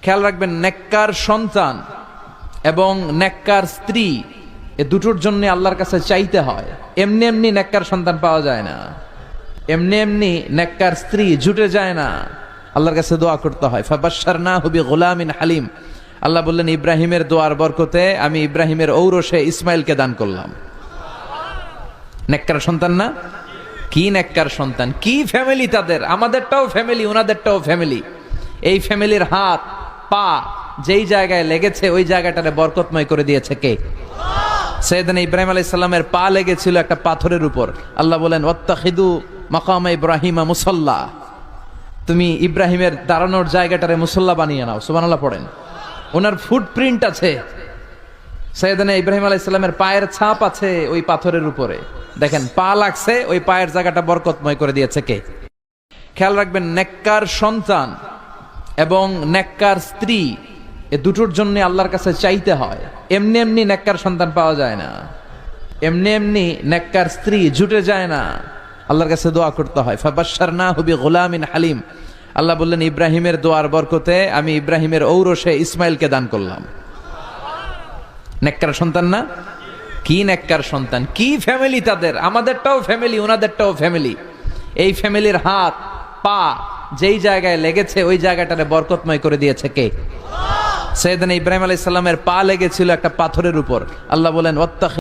খেয়াল রাখবেন, নেককার সন্তান এবং নেককার স্ত্রী এ দুটোর জন্য আল্লাহর কাছে চাইতে হয়। এমনি এমনি নেককার সন্তান পাওয়া যায় না, এমনি এমনি নেককার স্ত্রী জুটে যায় না, আল্লাহর কাছে দোয়া করতে হয়। ফাবাশশারনাহু বিগুলামিন হালিম, আল্লাহ বললেন ইব্রাহিমের দোয়ার বরকতে আমি ইব্রাহিমের ঔরসে ইসমাইলকে দান করলাম। নেককার সন্তান না? কি নেককার সন্তান, কি ফ্যামিলি তাদের! আমাদেরটাও ফ্যামিলি, ওনাদেরটাও ফ্যামিলি। এই ফ্যামিলির হাত পা যেই জায়গায় লেগেছে ওই জায়গাটারে বরকতময় করে দিয়েছে কে? সাইয়েদনা ইব্রাহিম আলাইহিস সালামের পা লেগেছিল একটা পাথরের উপর। আল্লাহ বলেন ওয়াত্তাখিদু মাকাম ইব্রাহিমা মুসাল্লা, তুমি ইব্রাহিমের দাঁড়ানোর জায়গাটারে মুসল্লা বানিয়ে নাও। সুবহানাল্লাহ পড়েন। ওনার ফুটপ্রিন্ট আছে, সাইয়েদনা ইব্রাহিম আলাইহিস সালামের পায়ের ছাপ আছে ওই পাথরের উপরে। দেখেন, পা লাগছে, ওই পায়ের জায়গাটা বরকতময় করে দিয়েছে কে? খেয়াল রাখবেন, নেককার সন্তান এবং নেককার স্ত্রী এ দুটোর জন্য আল্লাহর কাছে চাইতে হয়। এমনি এমনি নেককার সন্তান পাওয়া যায় না, এমনি এমনি নেককার স্ত্রী জুটে যায় না, আল্লাহর কাছে দোয়া করতে হয়। ফাবাশশারনাহু বিগুলামিন হালিম, আল্লাহ বললেন ইব্রাহিমের দোয়ার বরকতে আমি ইব্রাহিমের ঔরসে ইসমাইলকে দান করলাম। নেককার সন্তান না? কি নেককার সন্তান, কি ফ্যামিলি তাদের! আমাদেরটাও ফ্যামিলি, ওনাদেরটাও ফ্যামিলি। এই ফ্যামিলির হাত পা যেই জায়গায় লেগেছে ওই জায়গাটারে বরকতময় করে দিয়েছে কে? সাইয়েদনা ইব্রাহিম আলাইহিস সালামের পা লেগেছিল একটা পাথরের উপর। আল্লাহ বলেন ওয়াত্তাখিদু